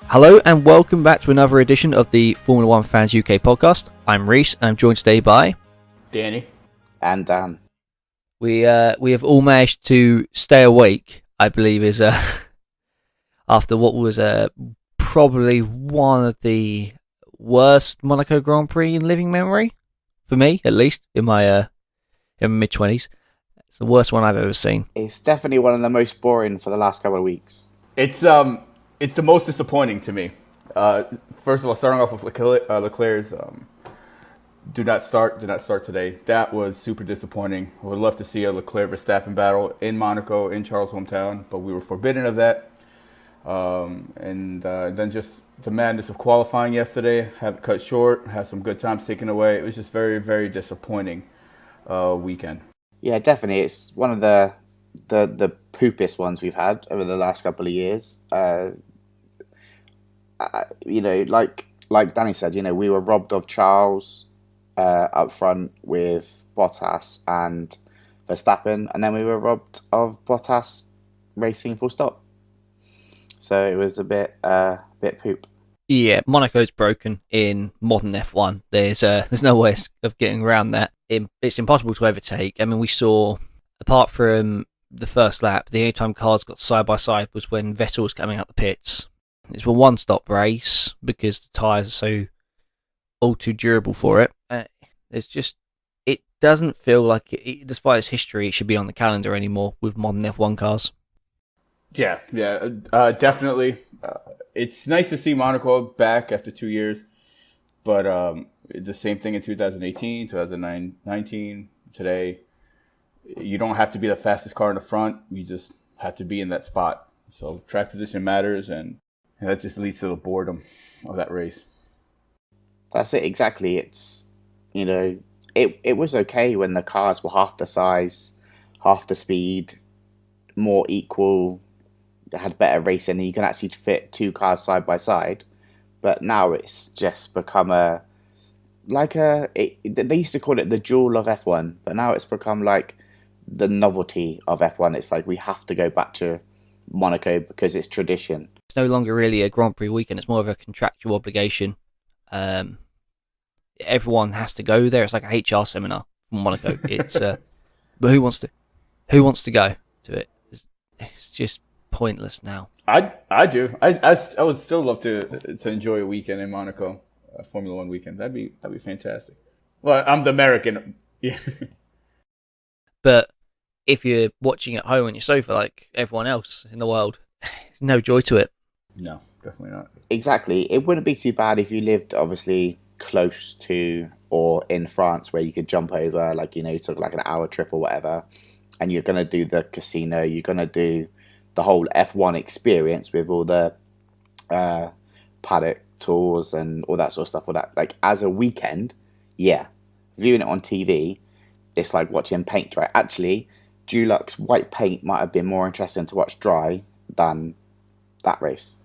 Hello and welcome back to another edition of the Formula One Fans UK podcast. I'm Reese and I'm joined today by Danny and Dan. We have all managed to stay awake, I believe, is after what was probably one of the worst Monaco Grand Prix in living memory, for me at least, in my mid-20s. It's the worst one I've ever seen. It's definitely one of the most boring for the last couple of weeks. It's the most disappointing to me. First of all, starting off with Leclerc's do not start today. That was super disappointing. I would love to see a Leclerc-Verstappen battle in Monaco, in Charles' hometown, but we were forbidden of that. And then just the madness of qualifying yesterday, have it cut short, had some good times taken away. It was just very, very disappointing weekend. Yeah, definitely. It's one of the poopest ones we've had over the last couple of years. Like Danny said, we were robbed of Charles up front with Bottas and Verstappen, and then we were robbed of Bottas racing full stop. So it was a bit poop. Yeah, Monaco's broken in modern F1. There's no way of getting around that. It's impossible to overtake. I mean, we saw, apart from the first lap, the only time cars got side by side was when Vettel was coming out the pits. It's a one-stop race because the tyres are so all too durable for it. It doesn't feel like, despite its history, it should be on the calendar anymore with modern F1 cars. Yeah, definitely. It's nice to see Monaco back after 2 years, but it's the same thing in 2018, 2019, today. You don't have to be the fastest car in the front. You just have to be in that spot. So track position matters, and that just leads to the boredom of that race. That's it, exactly. It's, it was okay when the cars were half the size, half the speed, more equal, had better racing, and you can actually fit two cars side by side. But now it's just become they used to call it the jewel of F1, but now it's become like the novelty of F1. It's like we have to go back to Monaco because it's tradition. It's no longer really a Grand Prix weekend. It's more of a contractual obligation. Everyone has to go there. It's like a HR seminar from Monaco. It's but who wants to go to it? It's just pointless now. I do. I would still love to enjoy a weekend in Monaco, a Formula One weekend. That'd be fantastic. Well, I'm the American. Yeah. But if you're watching at home on your sofa like everyone else in the world, no joy to it. No, definitely not. Exactly. It wouldn't be too bad if you lived obviously close to or in France where you could jump over, took like an hour trip or whatever, and you're going to do the casino, you're going to do the whole F1 experience with all the paddock tours and all that sort of stuff. All that, like, as a weekend, yeah, viewing it on TV, it's like watching paint dry. Actually, Dulux white paint might have been more interesting to watch dry than that race.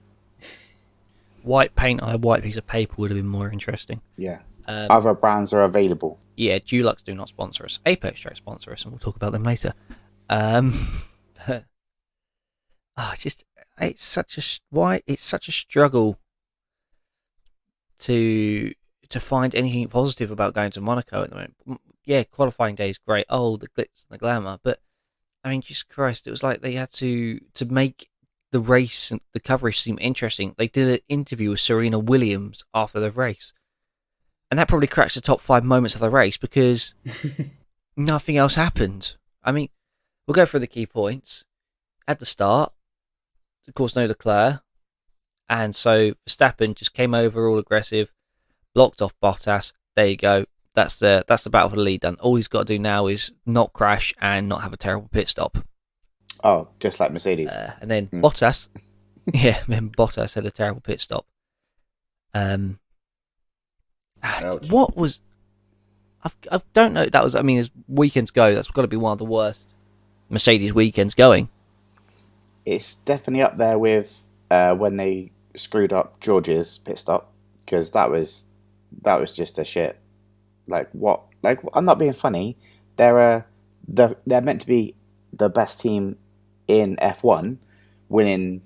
White paint on a white piece of paper would have been more interesting. Yeah. Other brands are available. Yeah, Dulux do not sponsor us. Apex Track sponsor us, and we'll talk about them later. It's such a struggle to find anything positive about going to Monaco at the moment. Yeah, qualifying day is great. Oh, the glitz and the glamour, but I mean, Jesus Christ, it was like they had to make the race and the coverage seem interesting. They did an interview with Serena Williams after the race, and that probably cracks the top 5 moments of the race because nothing else happened. I mean, we'll go through the key points. At the start, of course, no Leclerc, and so Verstappen just came over all aggressive, blocked off Bottas. There you go. That's the battle for the lead done. All he's got to do now is not crash and not have a terrible pit stop. Oh, just like Mercedes. And then Bottas, then Bottas had a terrible pit stop. What was? I don't know. That was. I mean, as weekends go, that's got to be one of the worst Mercedes weekends going. It's definitely up there with when they screwed up George's pit stop, because that was just a shit. Like, what? Like, I'm not being funny. They're meant to be the best team in F1, winning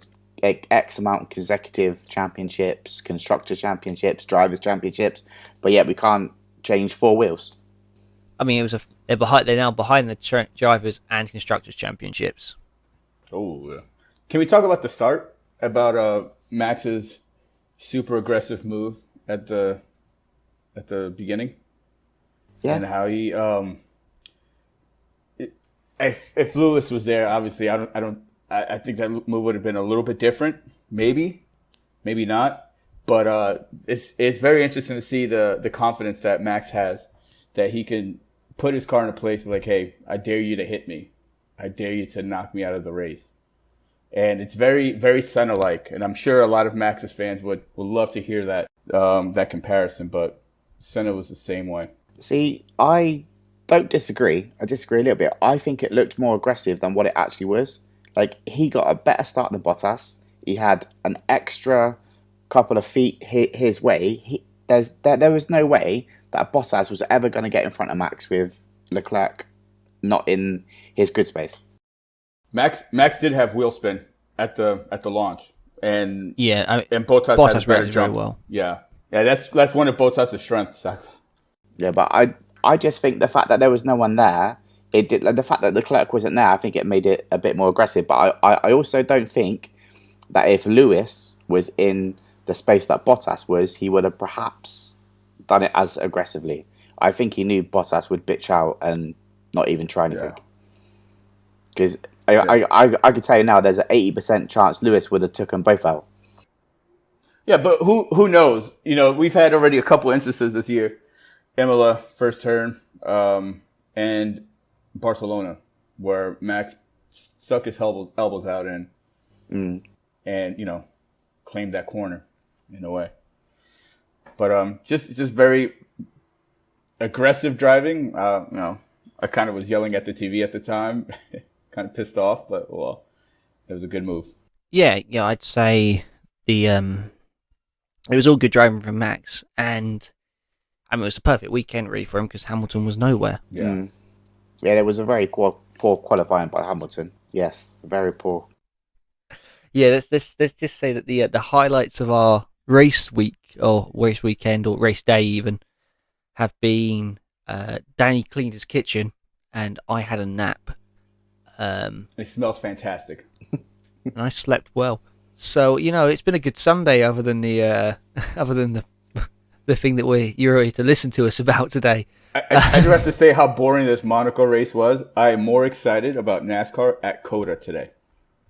X amount of consecutive championships, constructor championships, drivers championships, but yet we can't change four wheels. I mean, they're now behind the drivers and constructors championships. Oh, yeah. Can we talk about the start? About Max's super aggressive move at the beginning? Yeah. And how he if Lewis was there, obviously I think that move would have been a little bit different, maybe not. But it's very interesting to see the confidence that Max has, that he can put his car in a place like, hey, I dare you to hit me, I dare you to knock me out of the race, and it's very, very Senna-like. And I'm sure a lot of Max's fans would love to hear that comparison. But Senna was the same way. See, I don't disagree. I disagree a little bit. I think it looked more aggressive than what it actually was. Like, he got a better start than Bottas. He had an extra couple of feet his way. There was no way that Bottas was ever going to get in front of Max with Leclerc not in his good space. Max did have wheel spin at the launch, and and Bottas had a better jump. Very well. Yeah, that's one of Bottas' strengths. Yeah, but I just think the fact that there was no one there, it did. Like, the fact that Leclerc wasn't there, I think it made it a bit more aggressive. But I also don't think that if Lewis was in the space that Bottas was, he would have perhaps done it as aggressively. I think he knew Bottas would bitch out and not even try anything. Because I could tell you now, there's an 80% chance Lewis would have took them both out. Yeah, but who knows? You know, we've had already a couple instances this year. Imola, first turn, and Barcelona, where Max stuck his elbows out and claimed that corner in a way. But just very aggressive driving. I kind of was yelling at the TV at the time, kind of pissed off, but well, it was a good move. Yeah, I'd say it was all good driving from Max, and I mean, it was a perfect weekend really for him because Hamilton was nowhere. Yeah, yeah, there was a very poor qualifying by Hamilton. Yes, very poor. Yeah, let's just say that the highlights of our race week or race weekend or race day even have been Danny cleaned his kitchen and I had a nap. It smells fantastic, and I slept well. So it's been a good Sunday, other than the thing that you're here to listen to us about today. I do have to say how boring this Monaco race was. I am more excited about NASCAR at COTA today.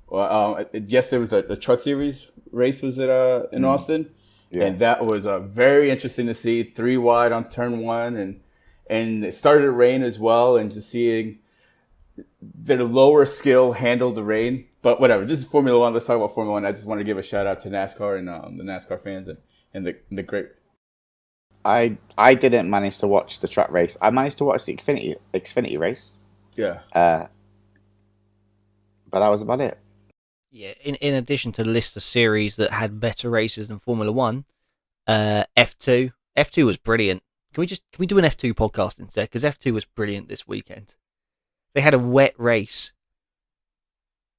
Well, yes, there was a Truck Series race was in Austin, and that was very interesting to see. 3 wide on turn 1, and it started to rain as well, and just seeing their lower skill handle the rain. But whatever, this is Formula One. Let's talk about Formula One. I just want to give a shout out to NASCAR and the NASCAR fans and the great. I didn't manage to watch the truck race. I managed to watch the Xfinity race. Yeah. But that was about it. Yeah. In addition to the list of series that had better races than Formula One, F2 was brilliant. Can we do an F2 podcast instead? Because F2 was brilliant this weekend. They had a wet race.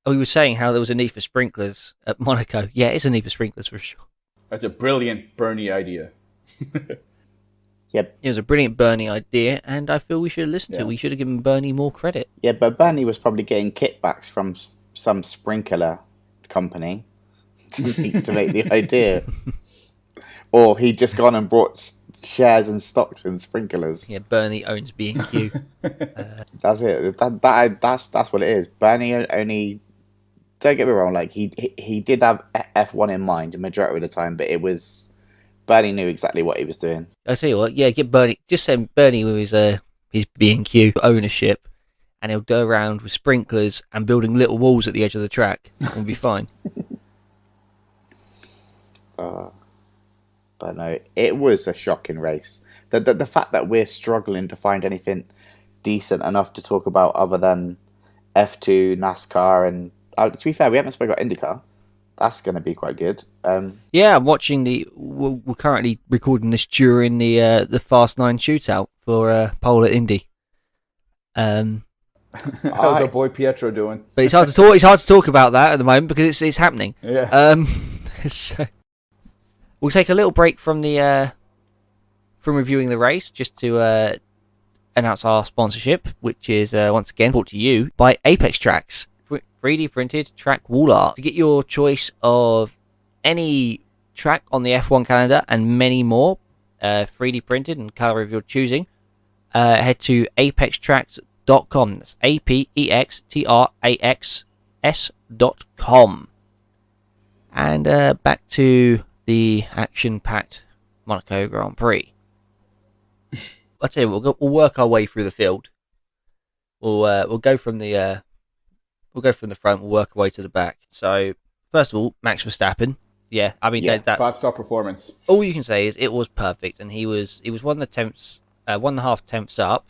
We were saying how there was a need for sprinklers at Monaco. Yeah, it's a need for sprinklers for sure. That's a brilliant Bernie idea. Yep. It was a brilliant Bernie idea, and I feel we should have listened to it. We should have given Bernie more credit. Yeah, but Bernie was probably getting kickbacks from some sprinkler company to make the idea. Or he'd just gone and bought shares and stocks in sprinklers. Yeah, Bernie owns B&Q. That's it. That's what it is. Bernie only. Don't get me wrong. Like he did have F1 in mind the majority of the time, but it was Bernie knew exactly what he was doing. I tell you what, get Bernie. Just send Bernie with his B&Q ownership, and he'll go around with sprinklers and building little walls at the edge of the track. We'll be fine. But no, it was a shocking race. The fact that we're struggling to find anything decent enough to talk about other than F2, NASCAR, and to be fair, we haven't spoken about IndyCar. That's going to be quite good. Yeah, I'm watching we're currently recording this during the Fast 9 shootout for pole at Indy. How's our boy Pietro doing? But it's hard to talk. It's hard to talk about that at the moment because it's happening. Yeah. So we'll take a little break from the from reviewing the race just to announce our sponsorship, which is once again brought to you by Apex Tracks, 3D printed track wall art. To get your choice of any track on the F1 calendar and many more, 3D printed and colour of your choosing, head to apextracks.com. That's apextraxs.com. And back to the action-packed Monaco Grand Prix. I'll tell you, we'll work our way through the field. We'll go from the front. We'll work our way to the back. So first of all, Max Verstappen. Yeah, I mean that's 5-star performance. All you can say is it was perfect, and he was 1.5 tenths up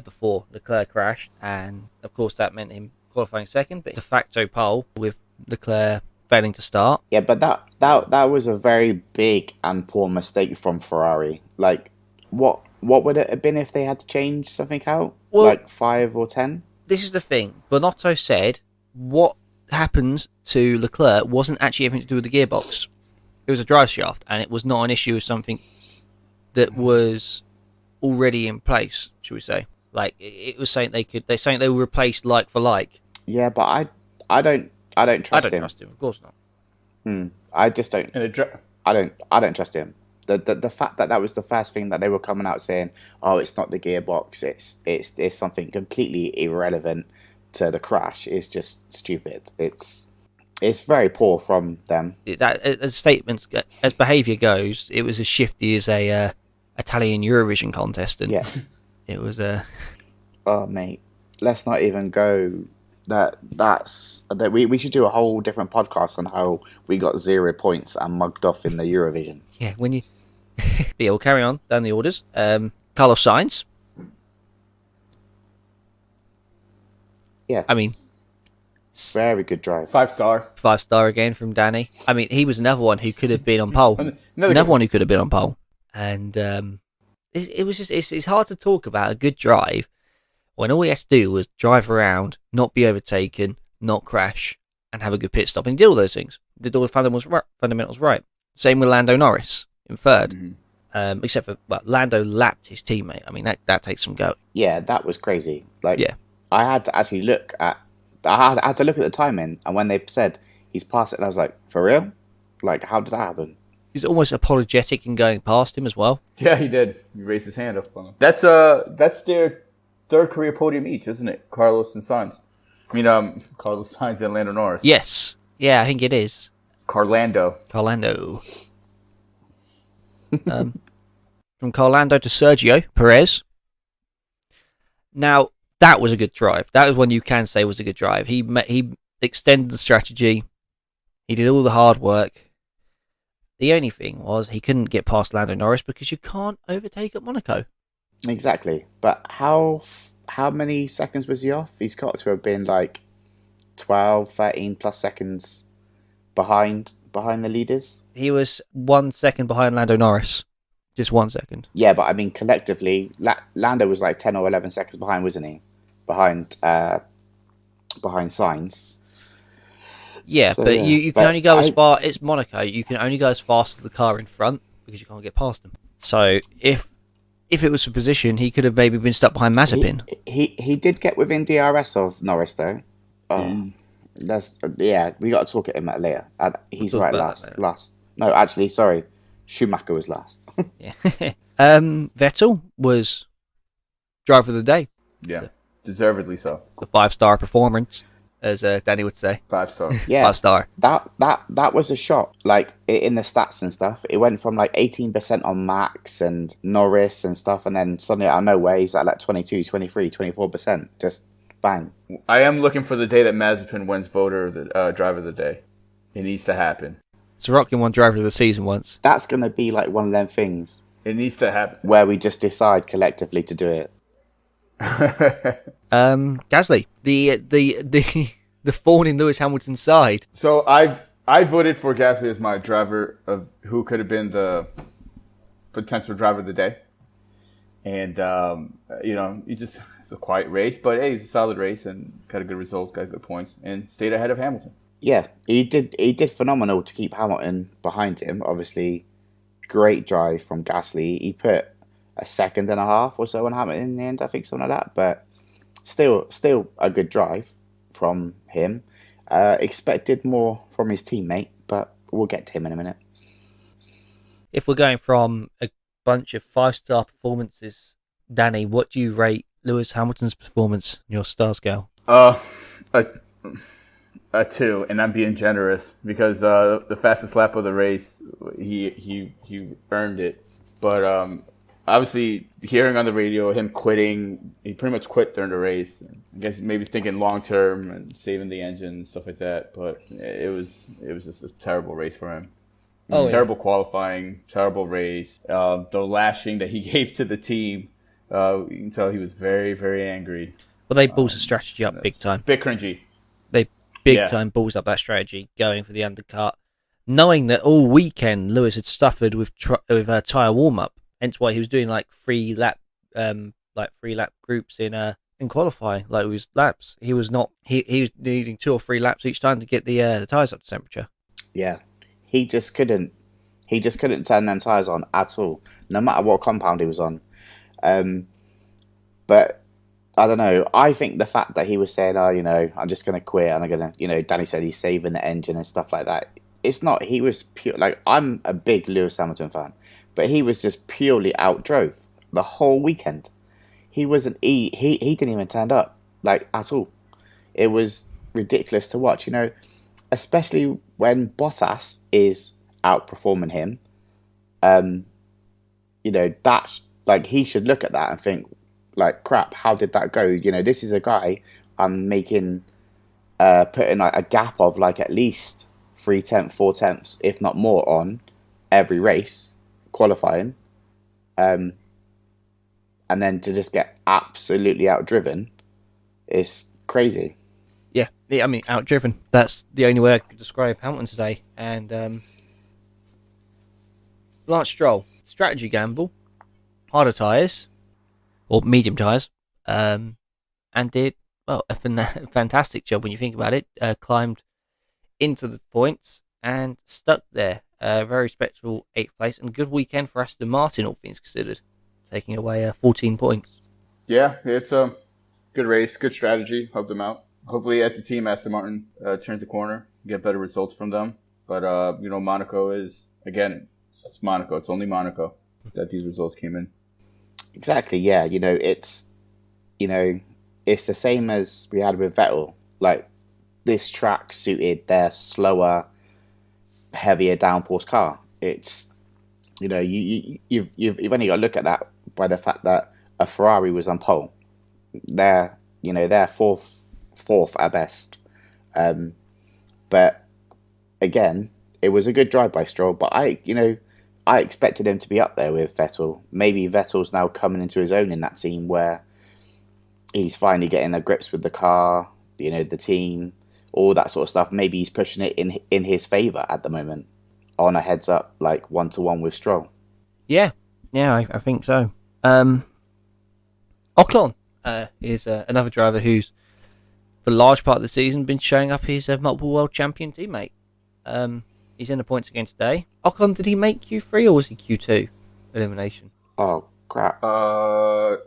before Leclerc crashed, and of course that meant him qualifying second, but de facto pole with Leclerc failing to start. Yeah, but that was a very big and poor mistake from Ferrari. Like, what would it have been if they had to change something out? Well, like 5 or 10? This is the thing. Bonotto said what happened to Leclerc wasn't actually anything to do with the gearbox. It was a drive shaft, and it was not an issue of something that was already in place, should we say? Like, it was saying they're saying they were replaced like for like. Yeah, but I don't trust him. Trust him, of course not. I just don't. I don't trust him. The fact that was the first thing that they were coming out saying, oh, it's not the gearbox, it's something completely irrelevant to the crash, is just stupid. It's very poor from them. That as statements, as behaviour goes, it was as shifty as a Italian Eurovision contestant. Yeah, it was a. Oh mate, let's not even go. We should do a whole different podcast on how we got 0 points and mugged off in the Eurovision. Yeah, when you. Yeah, we'll carry on down the orders. Carlos Sainz. Yeah, I mean, very good drive. 5-star. 5-star again from Danny. I mean, he was another one who could have been on pole. Another one who could have been on pole. And it was just it's hard to talk about a good drive when all he had to do was drive around, not be overtaken, not crash, and have a good pit stop. And he did all those things. Did all the fundamentals right. Same with Lando Norris in third. Except for Lando lapped his teammate. I mean, that takes some go. Yeah, that was crazy. Like, yeah. I had to actually look at the timing, and when they said he's passed it, and I was like, for real? Like, how did that happen? He's almost apologetic in going past him as well. Yeah, he did. He raised his hand up on him. That's their third career podium each, isn't it? Carlos and Sainz. I mean, Carlos Sainz and Lando Norris. Yes. Yeah, I think it is. Carlando. From Carlando to Sergio Perez. Now, that was a good drive. That was one you can say was a good drive. He extended the strategy. He did all the hard work. The only thing was he couldn't get past Lando Norris because you can't overtake at Monaco. Exactly. But how many seconds was he off? He's got to have been like 12, 13 plus seconds behind the leaders. He was 1 second behind Lando Norris. Just 1 second. Yeah, but I mean, collectively, Lando was like 10 or 11 seconds behind, wasn't he? Behind Sainz. Yeah, so, but you can only go as far. It's Monaco. You can only go as fast as the car in front because you can't get past them. So if it was a position, he could have maybe been stuck behind Mazepin. He did get within DRS of Norris though. We got to talk at him later. He's right last. No, actually, sorry, Schumacher was last. Yeah. Vettel was driver of the day. Yeah, deservedly so. The 5-star performance, as Danny would say. 5-star. Yeah, 5-star. That was a shock. Like in the stats and stuff, it went from like 18% on Max and Norris and stuff, and then suddenly out of nowhere he's at like 22, 23, 24%. Just bang. I am looking for the day that Mazepin wins driver of the day. It needs to happen. Sorokin won driver of the season once. That's gonna be like one of them things. It needs to happen where we just decide collectively to do it. Gasly, the thorn in Lewis Hamilton's side. So I voted for Gasly as my driver of who could have been the potential driver of the day. And it's a quiet race, but hey, it's a solid race and got a good result, got good points, and stayed ahead of Hamilton. Yeah, he did. He did phenomenal to keep Hamilton behind him. Obviously, great drive from Gasly. He put a second and a half or so on Hamilton in the end, I think, something like that. But still a good drive from him. Expected more from his teammate, but we'll get to him in a minute. If we're going from a bunch of 5-star performances, Danny, what do you rate Lewis Hamilton's performance in your star scale? A, a 2, and I'm being generous because the fastest lap of the race, he earned it. But obviously, hearing on the radio him quitting, he pretty much quit during the race. I guess maybe thinking long term and saving the engine and stuff like that. But it was just a terrible race for him. Terrible qualifying, terrible race. The lashing that he gave to the team, you can tell he was very, very angry. Well, they balls the strategy up big time. Bit cringy. They big time balls up that strategy, going for the undercut, knowing that all weekend Lewis had suffered with a tyre warm up. Hence why he was doing like 3-lap groups in qualifying, like with his laps. He was needing 2 or 3 laps each time to get the tyres up to temperature. Yeah. He just couldn't turn them tyres on at all, no matter what compound he was on. But I don't know. I think the fact that he was saying, I'm just going to quit and I'm going to, Danny said he's saving the engine and stuff like that. It's not. He was pure. Like, I'm a big Lewis Hamilton fan, but he was just purely outdrove the whole weekend. He wasn't. He didn't even turn up, like, at all. It was ridiculous to watch. Especially when Bottas is outperforming him, that's like, he should look at that and think, like, crap, how did that go? This is a guy I'm making, putting like a gap of like at least 3/10, 4/10, if not more, on every race qualifying, and then to just get absolutely outdriven is crazy. Yeah, I mean, outdriven. That's the only way I could describe Hamilton today. And Lance Stroll, strategy gamble, harder tyres, or medium tyres, and did, well, a fantastic job when you think about it. Climbed into the points and stuck there. Very respectable 8th place, and a good weekend for Aston Martin, all things considered, taking away 14 points. Yeah, it's a good race, good strategy, helped them out. Hopefully, as a team, Aston Martin turns the corner, get better results from them. But, Monaco is, again, it's Monaco. It's only Monaco that these results came in. Exactly, yeah. It's the same as we had with Vettel. Like, this track suited their slower, heavier downforce car. It's, you've only got to look at that by the fact that a Ferrari was on pole. They're fourth at best. But again, it was a good drive by Stroll. But I expected him to be up there with Vettel. Maybe Vettel's now coming into his own in that team where he's finally getting the grips with the car, the team, all that sort of stuff. Maybe he's pushing it in his favour at the moment, on a heads up, like 1-to-1 with Stroll. Yeah, I think so. Ocon is another driver who's, for a large part of the season, been showing up his multiple world champion teammate. He's in the points again today. Ocon, did he make Q3 or was he Q2 elimination? Oh, crap. Crap.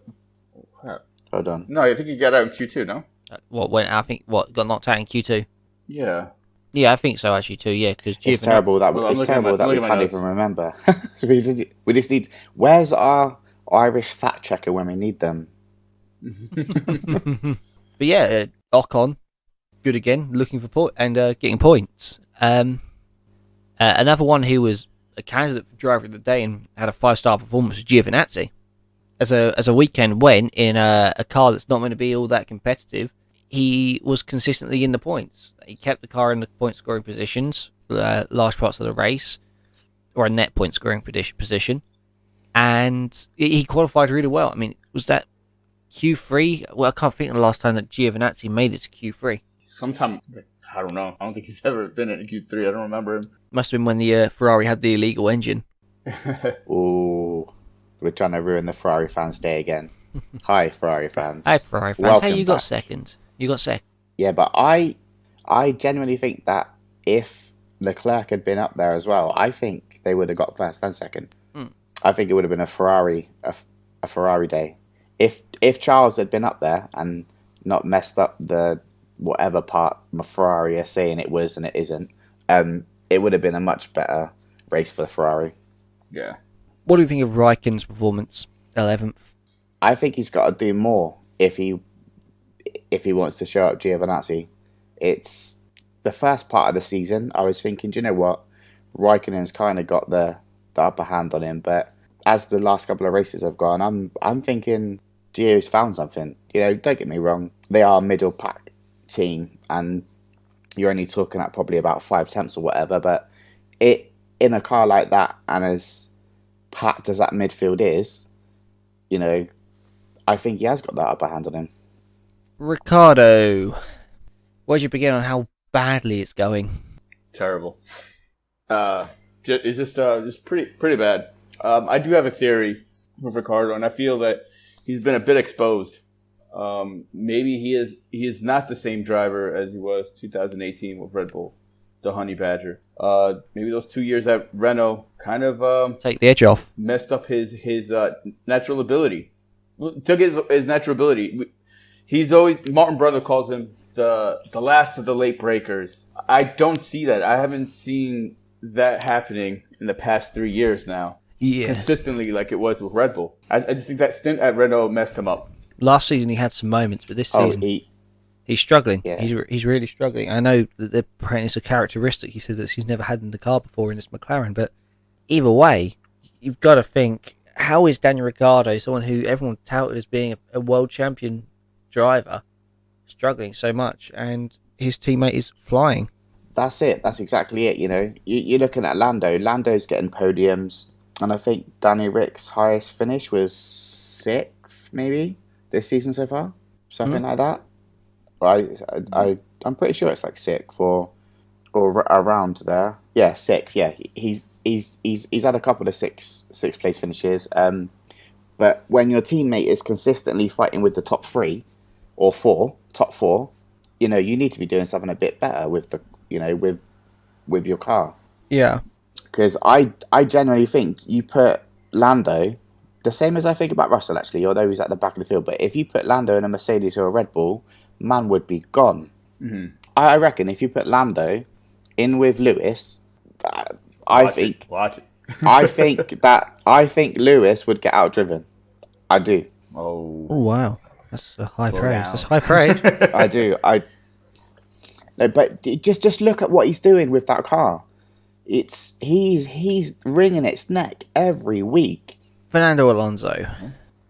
Hold on. No, I think he got out in Q2, no? Got knocked out in Q2? Yeah. Yeah, I think so, actually, too, yeah. Cause it's terrible that we can't even remember. We just need... Where's our Irish fact checker when we need them? But yeah, Ocon, good again, looking for getting points. Another one who was a candidate for driver of the day and had a 5-star performance was Giovinazzi. As a weekend went in a car that's not going to be all that competitive, he was consistently in the points. He kept the car in the point scoring positions for large parts of the race, or a net point scoring position, and he qualified really well. I mean, was that Q3? Well, I can't think of the last time that Giovinazzi made it to Q3. Sometime, I don't know. I don't think he's ever been in Q3. I don't remember him. Must have been when the Ferrari had the illegal engine. Ooh. We're trying to ruin the Ferrari fans' day again. Hi, Ferrari fans. Hey, Ferrari fans. Welcome Hey, you got back. second. You got second. Yeah, but I genuinely think that if Leclerc had been up there as well, I think they would have got first and second. Hmm. I think it would have been a Ferrari day. If Charles had been up there and not messed up the whatever part Ferrari are saying it was and it isn't, it would have been a much better race for the Ferrari. Yeah. What do you think of Raikkonen's performance? 11th. I think he's got to do more if he wants to show up Giovinazzi. It's the first part of the season. I was thinking, do you know what? Raikkonen's kind of got the upper hand on him, but as the last couple of races have gone, I'm thinking Gio's found something. You know, don't get me wrong, they are a middle pack team, and you're only talking at probably about 5 tenths or whatever. But in a car like that, and as packed as that midfield is, you know, I think he has got that upper hand on him. Ricciardo. Where'd you begin on how badly it's going? Terrible. It's just pretty bad. I do have a theory with Ricciardo, and I feel that he's been a bit exposed. Maybe he is not the same driver as he was 2018 with Red Bull, the Honey Badger. Maybe those 2 years at Renault kind of Take the edge off. messed up his natural ability. Took his natural ability. He's always, Martin Brundle calls him the last of the late breakers. I don't see that. I haven't seen that happening in the past 3 years now. Yeah. Consistently like it was with Red Bull. I just think that stint at Renault messed him up. Last season he had some moments, but this season he's struggling. Yeah. He's really struggling. I know that apparently it's a characteristic he says that he's never had in the car before in this McLaren, but either way, you've got to think, how is Daniel Ricciardo, someone who everyone touted as being a world champion driver, struggling so much, and his teammate is flying? That's it. That's exactly it. You know, you're looking at Lando. Lando's getting podiums, and I think Danny Rick's highest finish was 6th, maybe this season so far, something like that. I'm pretty sure it's like 6th or around there. Yeah, 6th. Yeah, he's had a couple of sixth place finishes. But when your teammate is consistently fighting with the top 3 or 4, top 4, you know, you need to be doing something a bit better with the, you know, with your car. Yeah. Because I genuinely think you put Lando, the same as I think about Russell actually, although he's at the back of the field, but if you put Lando in a Mercedes or a Red Bull, man would be gone. Mm-hmm. I reckon if you put Lando in with Lewis, I think Lewis would get outdriven. I do. Oh wow, that's a high praise. That's high praise. I do. No, but just look at what he's doing with that car. He's wringing its neck every week. Fernando Alonso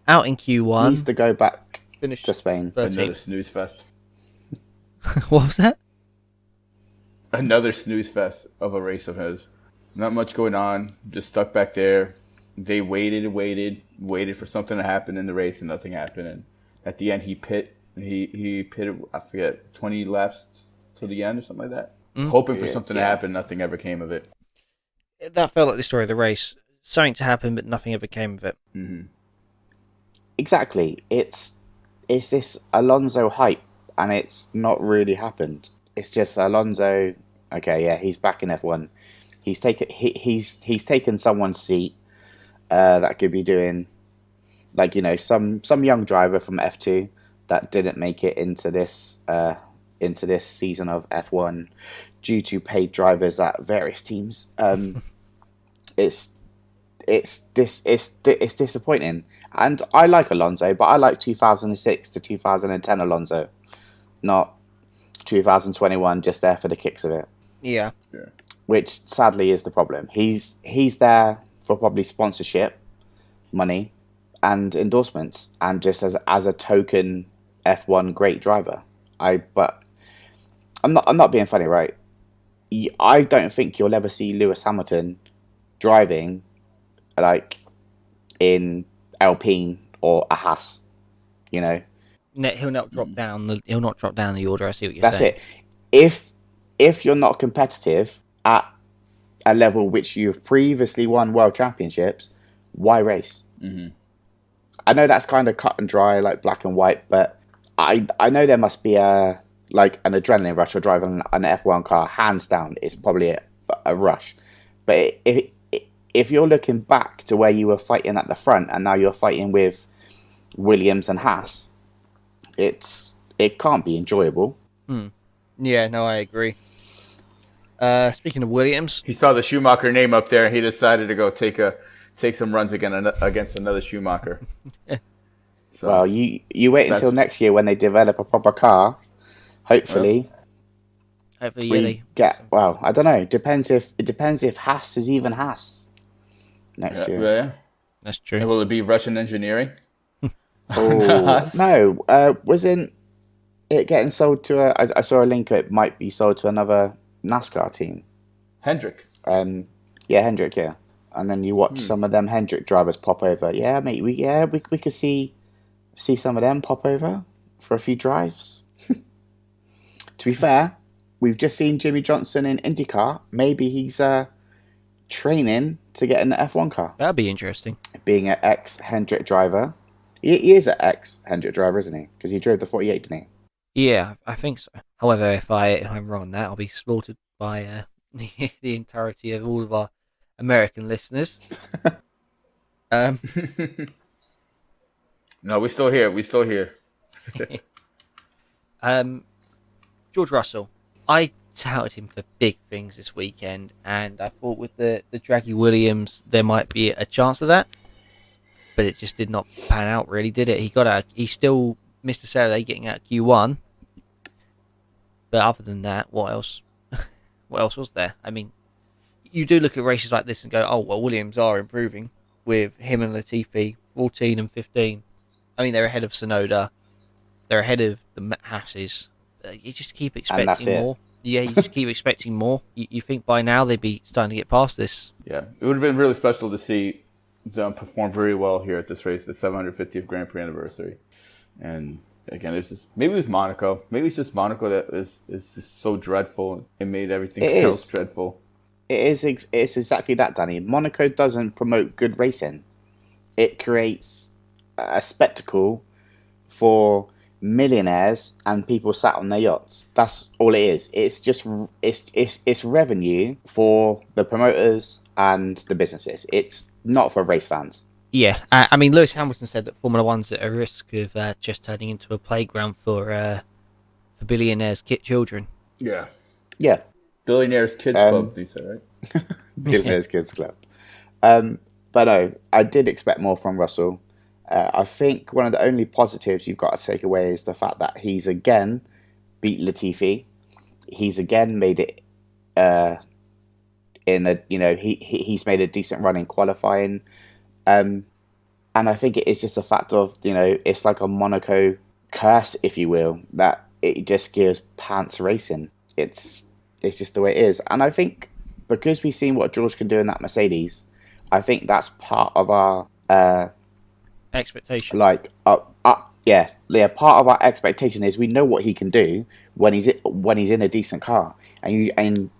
out in Q1 needs to go back Finish to Spain. 13th. Another snooze fest. What was that? Another snooze fest of a race of his. Not much going on. Just stuck back there. They waited for something to happen in the race, and nothing happened. And at the end, he pitted. I forget, 20 laps to the end or something like that. Hoping for something to happen. Nothing ever came of it. That felt like the story of the race. Something to happen, but nothing ever came of it. Mm-hmm. Exactly. It's this Alonso hype, and it's not really happened. It's just Alonso. Okay, yeah, he's back in F1. He's taken someone's seat that could be doing, like, you know, some young driver from F2 that didn't make it into this season of F1 due to paid drivers at various teams. It's disappointing, and I like Alonso, but I like 2006 to 2010 Alonso, not 2021 just there for the kicks of it. Yeah. Which sadly is the problem. He's there for probably sponsorship money and endorsements, and just as a token F1 great driver. But I'm not being funny, right? I don't think you'll ever see Lewis Hamilton driving like in Alpine or a Haas, you know. He'll not drop down the order. I see what you're That's saying. It. If you're not competitive at a level which you've previously won world championships, why race? I know that's kind of cut and dry, like black and white, but I know there must be an adrenaline rush or driving an F1 car. Hands down, it's probably a rush. But if you're looking back to where you were fighting at the front and now you're fighting with Williams and Haas, it can't be enjoyable. Yeah, no, I agree. Speaking of Williams, He saw the Schumacher name up there, and he decided to go take some runs against another Schumacher. So, well, you wait until next year when they develop a proper car. Hopefully, we get. Well, I don't know. It depends if Haas is even Haas next year. Yeah, that's true. And will it be Russian engineering? Oh no! Wasn't it getting sold to I saw a link. It might be sold to another NASCAR team. Hendrick. Yeah, Hendrick. Yeah, and then you watch some of them Hendrick drivers pop over. Yeah, mate. We could see some of them pop over for a few drives. To be fair, we've just seen Jimmy Johnson in IndyCar. Maybe he's training to get in the F1 car. That'd be interesting. Being an ex-Hendrick driver. He is an ex-Hendrick driver, isn't he? Because he drove the 48, didn't he? Yeah, I think so. However, if I'm wrong on that, I'll be slaughtered by the entirety of all of our American listeners. No, we're still here. George Russell. I touted him for big things this weekend, and I thought with the Draggy Williams there might be a chance of that, but it just did not pan out, really, did it? He still missed a Saturday getting out Q1, but other than that, what else? What else was there? I mean, you do look at races like this and go, oh well, Williams are improving with him and Latifi, 14 and 15. I mean, they're ahead of Tsunoda, they're ahead of the Hasses. You just keep expecting more. Yeah, you just keep expecting more. You think by now they'd be starting to get past this. Yeah, it would have been really special to see them perform very well here at this race, the 750th Grand Prix anniversary. And again, maybe it was Monaco. Maybe it's just Monaco that is just so dreadful. It made everything else dreadful. It's exactly that, Danny. Monaco doesn't promote good racing. It creates a spectacle for millionaires and people sat on their yachts. That's all it is. It's just it's revenue for the promoters and the businesses. It's not for race fans. Yeah, I mean, Lewis Hamilton said that Formula One's at a risk of just turning into a playground for billionaires' children. Yeah. Billionaires Kids Club, you said, right? Billionaires Kids Club. But no, I did expect more from Russell. I think one of the only positives you've got to take away is the fact that he's again beat Latifi. He's again made it he's made a decent run in qualifying. And I think it is just a fact of, it's like a Monaco curse, if you will, that it just gives pants racing. It's just the way it is. And I think because we've seen what George can do in that Mercedes, I think that's part of our expectation. Part of our expectation is we know what he can do when he's in a decent car, and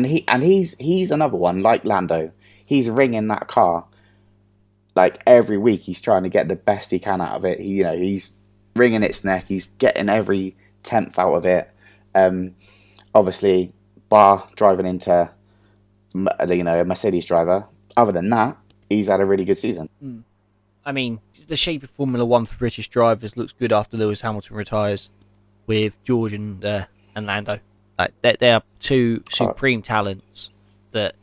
he's another one like Lando. He's ringing that car like every week. He's trying to get the best he can out of it. He's wringing its neck. He's getting every tenth out of it. Obviously, bar driving into a Mercedes driver. Other than that, he's had a really good season. I mean, the shape of Formula One for British drivers looks good after Lewis Hamilton retires, with George and Lando. Like they are two supreme talents that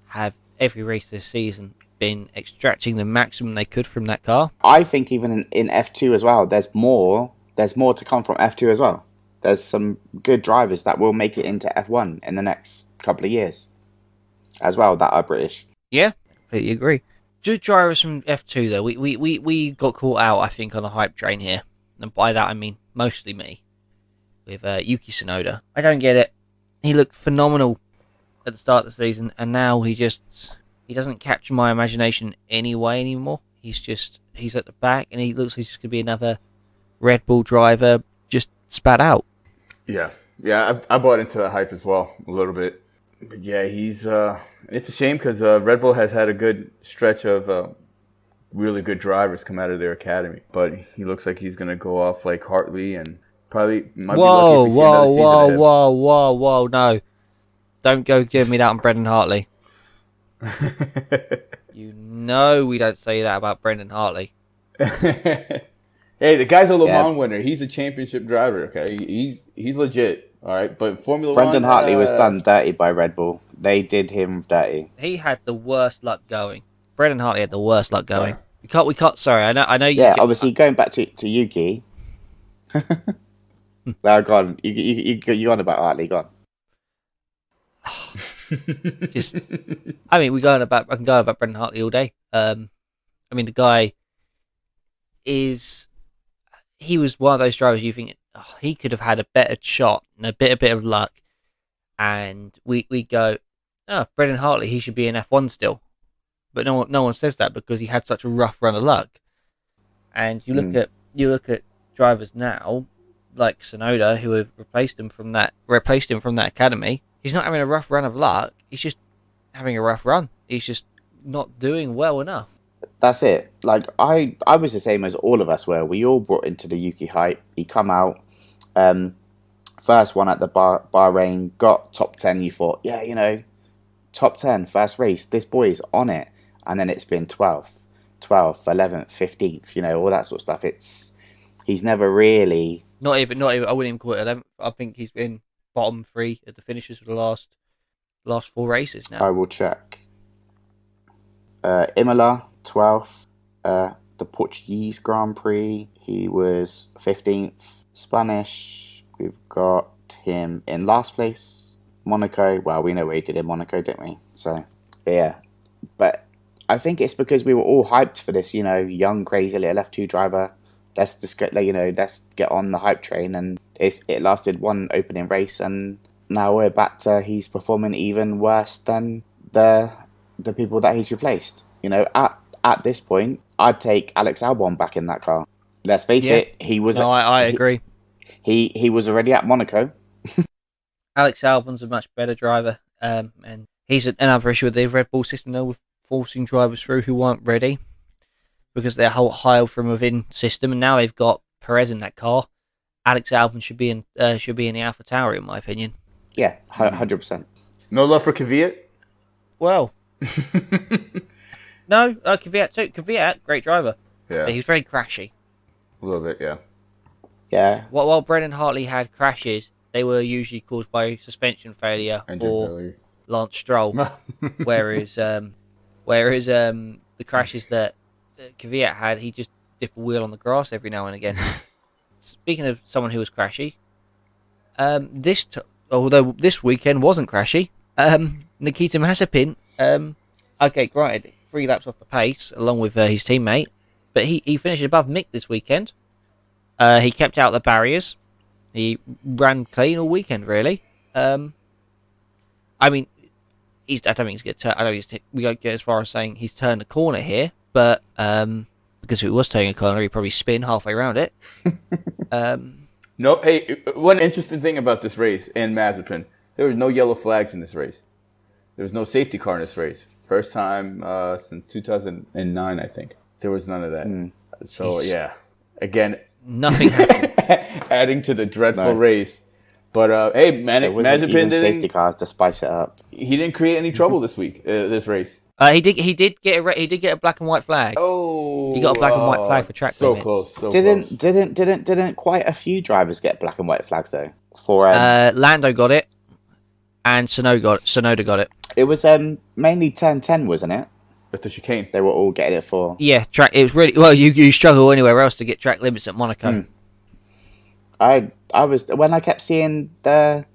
have every race this season been extracting the maximum they could from that car. I think even in F2 as well, there's more to come from F2 as well. There's some good drivers that will make it into F1 in the next couple of years as well that are British. Yeah, completely agree. Good drivers from F2 though. We got caught out, I think, on a hype train here, and by that I mean mostly me, with Yuki Tsunoda. I don't get it. He looked phenomenal at the start of the season, and now he doesn't capture my imagination anymore. He's at the back, and he looks like he's just gonna be another Red Bull driver just spat out. Yeah, I bought into the hype as well a little bit. But yeah, he's. It's a shame because Red Bull has had a good stretch of really good drivers come out of their academy. But he looks like he's going to go off like Hartley and probably might be lucky if Whoa, we see another whoa, season whoa, of him. whoa, whoa, whoa! No, don't go give me that on Brendan Hartley. You know we don't say that about Brendan Hartley. Hey, the guy's a Le Yeah. Mans winner. He's a championship driver. Okay, he's legit. All right, but Formula Brendan One. Hartley was done dirty by Red Bull. They did him dirty. He had the worst luck going. Brendan Hartley had the worst luck going. Sorry. We can't. Sorry, I know. Yeah, obviously going back to Yuki. No, go on. You on about Hartley? Go on. Just, I mean, I can go on about Brendan Hartley all day. I mean, the guy he was one of those drivers you think he could have had a better shot and a bit of luck, and we go, oh, Brendan Hartley, he should be in F1 still, but no one says that because he had such a rough run of luck. And you look at drivers now like Tsunoda who have replaced him from that academy. He's not having a rough run of luck. He's just having a rough run. He's just not doing well enough. That's it. Like I was the same as all of us were. We all brought into the Yuki hype. He come out, first one at the Bahrain, got top 10. You thought, yeah, top 10, first race. This boy is on it. And then it's been 12th, 11th, 15th. All that sort of stuff. He's never really. Not even. I wouldn't even call it 11th. I think he's been bottom 3 at the finishes for the last 4 races now. I will check. Imola, 12th. The Portuguese Grand Prix, he was 15th. Spanish, we've got him in last place. Monaco, well, we know what he did in Monaco, don't we? So, yeah. But I think it's because we were all hyped for this, young, crazy little F2 driver. Let's just get, let's get on the hype train. And it lasted one opening race, and now we're back to he's performing even worse than the people that he's replaced. At this point, I'd take Alex Albon back in that car. Let's face it, he was. No, I agree. He was already at Monaco. Alex Albon's a much better driver, and he's another issue with the Red Bull system though, with forcing drivers through who weren't ready because they're whole from within system, and now they've got Perez in that car. Alex Albon should be in the AlphaTauri, in my opinion. Yeah, 100%. No love for Kvyat? Well, no, Kvyat too. Kvyat, great driver. Yeah, But he was very crashy. a little bit. Yeah. Yeah. While Brendan Hartley had crashes, they were usually caused by suspension failure or Lance Stroll. whereas the crashes that Kvyat had, he just dipped a wheel on the grass every now and again. Speaking of someone who was crashy, although this weekend wasn't crashy, Nikita Mazepin, okay, granted, 3 laps off the pace along with his teammate, but he finished above Mick this weekend. He kept out the barriers. He ran clean all weekend, really. I mean, I don't think he's going to turn. I don't think we don't get as far as saying he's turned a corner here, but because if it was turning a corner, he'd probably spin halfway around it. No, hey, one interesting thing about this race in Mazepin, there was no yellow flags in this race. There was no safety car in this race. First time since 2009, I think. There was none of that. So, yeah. Again, nothing happened. Adding to the dreadful race. But, hey, Mazepin even safety cars to spice it up. He didn't create any trouble this week, this race. He did get a black and white flag. Oh, he got a black and white flag for track limits. Close. Didn't quite a few drivers get black and white flags though? For Lando got it, and Tsunoda got it. It was mainly 10-10, wasn't it? With the chicane, they were all getting it for. Yeah, track. It was really well. You struggle anywhere else to get track limits at Monaco. I was when I kept seeing the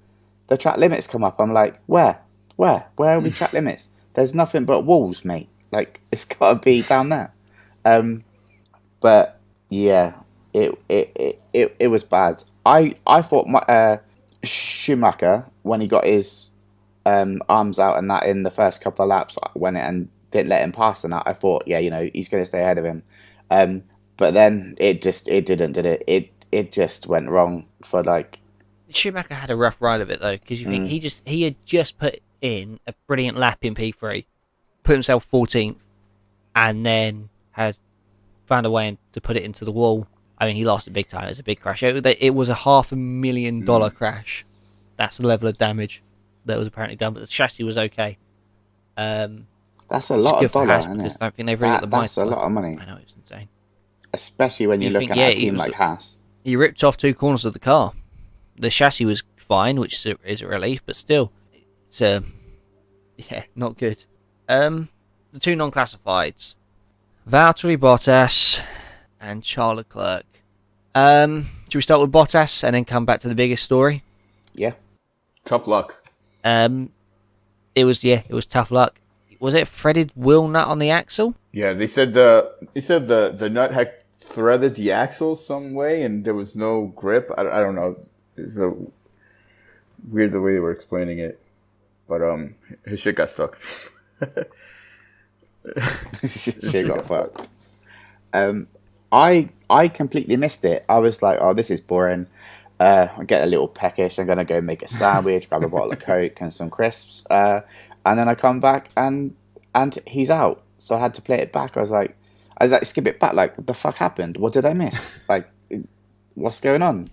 track limits come up. I'm like, where are we track limits? There's nothing but walls, mate. Like, it's got to be down there. But yeah, it was bad. I thought Schumacher, when he got his arms out and that in the first couple of laps, went and didn't let him pass and that, I thought, yeah, he's going to stay ahead of him. But then it didn't, did it? It just went wrong for like. Schumacher had a rough ride of it though, because you think he had just put in a brilliant lap in P3, put himself 14th, and then had found a way to put it into the wall. I mean, he lost it big time. It was a big crash. It was a $500,000 crash. That's the level of damage that was apparently done. But the chassis was okay. That's a lot of dollar, isn't it? I don't think they've really got the money. That's a lot of money. I know, it's insane. Especially when you're looking at a team like Haas. He ripped off 2 corners of the car. The chassis was fine, which is a relief, but still, it's not good. The 2 non-classifieds, Valtteri Bottas and Charles Leclerc. Should we start with Bottas and then come back to the biggest story? Yeah. Tough luck. It was tough luck. Was it a threaded wheel nut on the axle? Yeah, they said the nut had threaded the axle some way and there was no grip. I don't know. It's a weird the way they were explaining it, but his shit got stuck. Shit got fucked. I completely missed it. I was like, oh, this is boring. I get a little peckish. I'm gonna go make a sandwich, grab a bottle of Coke and some crisps, and then I come back and he's out. So I had to play it back. I was like, skip it back. Like, what the fuck happened? What did I miss? Like, what's going on?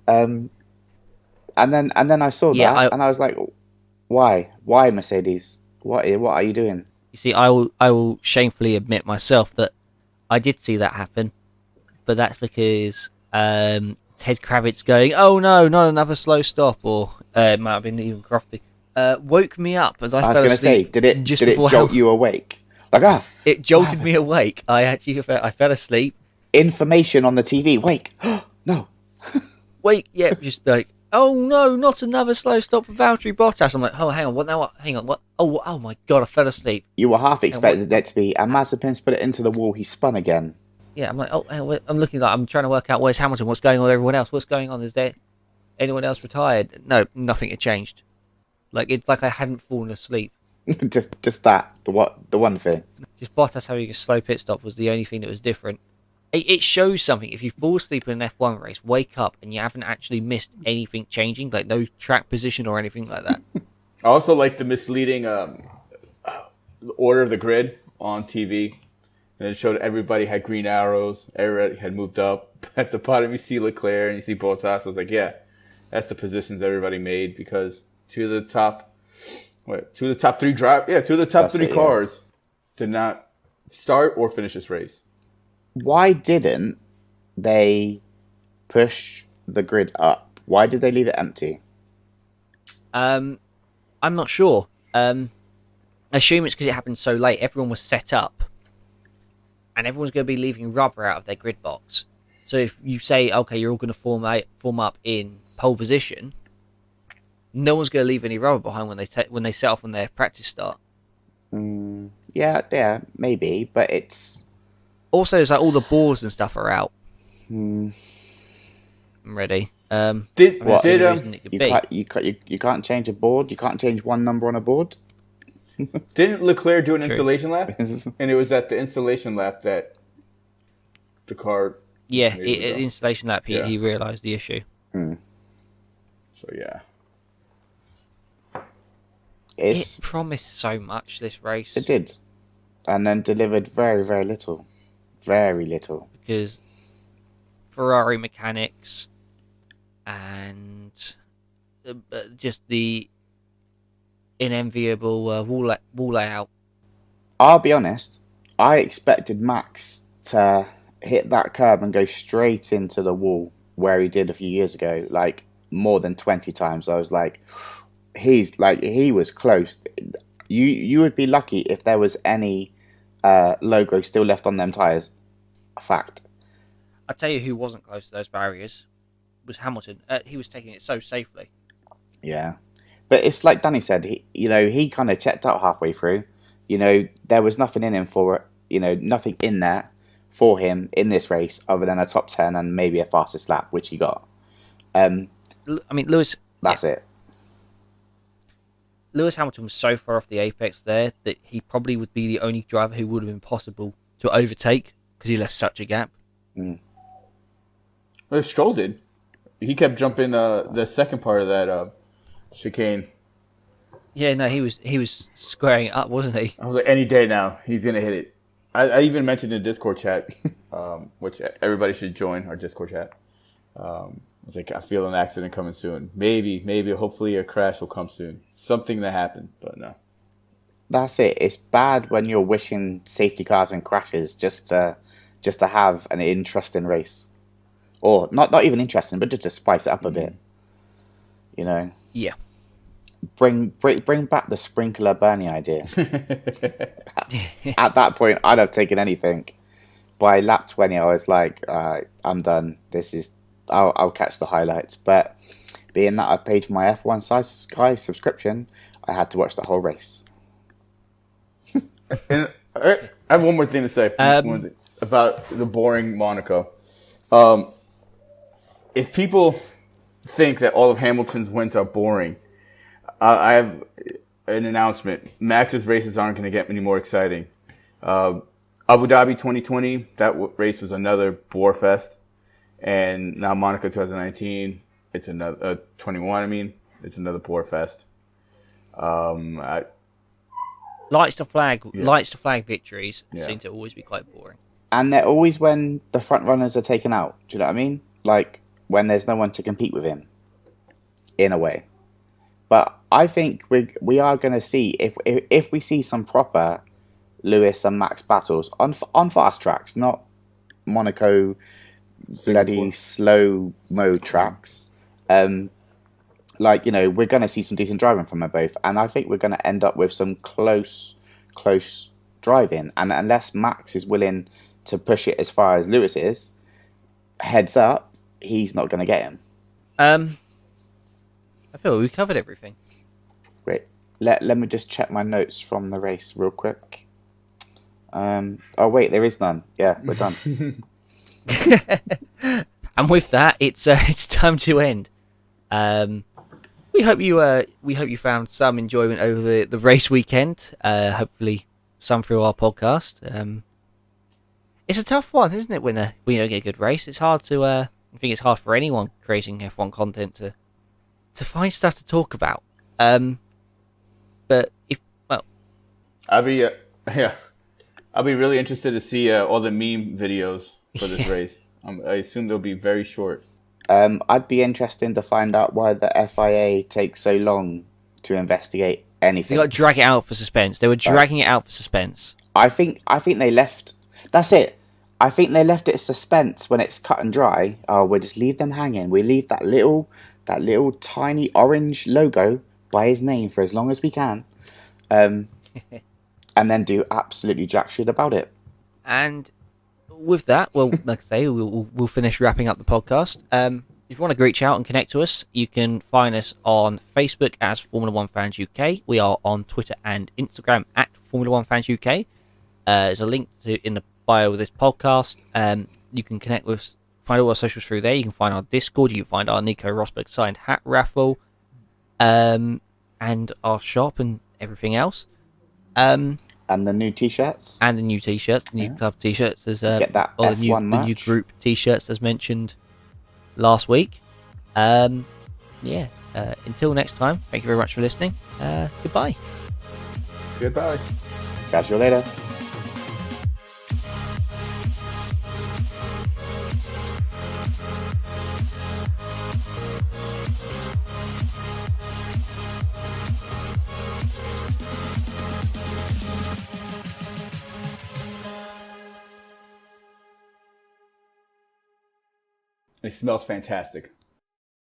And then I saw that and I was like, why Mercedes? What are you doing? You see, I will shamefully admit myself that I did see that happen, but that's because Ted Kravitz going, "Oh no, not another slow stop," or it might have been even Crofty, woke me up as I was going to say, did it jolt you awake? Like, it jolted me awake. I fell asleep. Information on the TV. Wake, no. Wake, yeah, just like, oh no, not another slow stop for Valtteri Bottas. I'm like, oh, hang on, what now? Hang on, what? Oh my god, I fell asleep. You were half expected it to be, and Mazepin's put it into the wall. He spun again. Yeah, I'm like, I'm looking like I'm trying to work out where's Hamilton, what's going on with everyone else, what's going on? Is there anyone else retired? No, nothing had changed. Like it's like I hadn't fallen asleep. just that the one thing. Just Bottas having a slow pit stop was the only thing that was different. It shows something. If you fall asleep in an F1 race, wake up and you haven't actually missed anything changing, like no track position or anything like that. I also like the misleading order of the grid on TV. And it showed everybody had green arrows. Everybody had moved up. At the bottom, you see Leclerc and you see Bottas. I was like, yeah, that's the positions everybody made because two of the top three cars did not start or finish this race. Why didn't they push the grid up? Why did they leave it empty? I'm not sure. I assume it's because it happened so late. Everyone was set up. And everyone's going to be leaving rubber out of their grid box. So if you say, okay, you're all going to form up in pole position, no one's going to leave any rubber behind when they set off on their practice start. Yeah, maybe, but it's also it's like all the boards and stuff are out. I'm ready. You can't change a board. You can't change one number on a board. Didn't Leclerc do an installation lap? And it was at the installation lap that the car... Yeah, at the installation lap, he realised the issue. So, yeah. It promised so much, this race. It did. And then delivered very, very little. Very little. Because Ferrari mechanics and just the unenviable wall layout. I'll be honest, I expected Max to hit that curb and go straight into the wall where he did a few years ago, like more than 20 times. I was like, he was close. You would be lucky if there was any logo still left on them tyres. A fact. I'll tell you who wasn't close to those barriers was Hamilton. He was taking it so safely. Yeah. But it's like Danny said, he kind of checked out halfway through. There was nothing in him nothing in there for him in this race other than a top 10 and maybe a fastest lap, which he got. Lewis... That's it. Lewis Hamilton was so far off the apex there that he probably would be the only driver who would have been possible to overtake because he left such a gap. Well, Stroll did. He kept jumping the second part of that chicane. Yeah, no, he was squaring it up, wasn't he? I was like, any day now, he's gonna hit it. I even mentioned in the Discord chat, which everybody should join our Discord chat. It's like, I feel an accident coming soon. Maybe, hopefully a crash will come soon. Something that happened, but no. That's it. It's bad when you're wishing safety cars and crashes just to have an interesting race, or not even interesting, but just to spice it up a bit. You know. Yeah. Bring back the sprinkler Bernie idea. At that point, I'd have taken anything. By lap 20, I was like, I'm done. I'll catch the highlights. But being that I've paid for my F1 Sky subscription, I had to watch the whole race. And I have one more thing to say about the boring Monaco. If people think that all of Hamilton's wins are boring, I have an announcement. Max's races aren't going to get any more exciting. Abu Dhabi 2020, that race was another bore fest. And now Monaco 2019, it's another 21. I mean, it's another bore fest. Lights to flag victories seem to always be quite boring. And they're always when the front runners are taken out. Do you know what I mean? Like when there's no one to compete with him, in a way. But I think we are going to see if we see some proper Lewis and Max battles on fast tracks, not Monaco bloody slow mo tracks. Like, you know, we're going to see some decent driving from them both, and I think we're going to end up with some close driving. And unless Max is willing to push it as far as Lewis is, heads up, he's not going to get him. I feel we covered everything. Great. Let me just check my notes from the race real quick. Oh wait, there is none. Yeah, we're done. And with that, it's time to end. We hope you found some enjoyment over the race weekend. Hopefully, some through our podcast. It's a tough one, isn't it? When we don't get a good race, it's hard to. I think it's hard for anyone creating F1 content to find stuff to talk about. But I'll be really interested to see all the meme videos for this race. I assume they'll be very short. I'd be interested to find out why the FIA takes so long to investigate anything. They got to drag it out for suspense. They were dragging it out for suspense. I think they left. That's it. I think they left it suspense when it's cut and dry. Oh, we'll just leave them hanging. We leave that little tiny orange logo by his name for as long as we can, and then do absolutely jack shit about it. And with that, well, like I say, we'll finish wrapping up the podcast. If you want to reach out and connect to us, you can find us on Facebook as Formula One Fans UK. We are on Twitter and Instagram at Formula One Fans UK. There's a link in the bio of this podcast. You can connect with us, find all our socials through there. You can find our Discord. You can find our Nico Rosberg signed hat raffle, and our shop and everything else. And the new t-shirts. And the new t-shirts, the new club t-shirts. There's get that F1 the new group t-shirts as mentioned last week. Until next time, thank you very much for listening. Goodbye. Goodbye. Catch you later. It smells fantastic.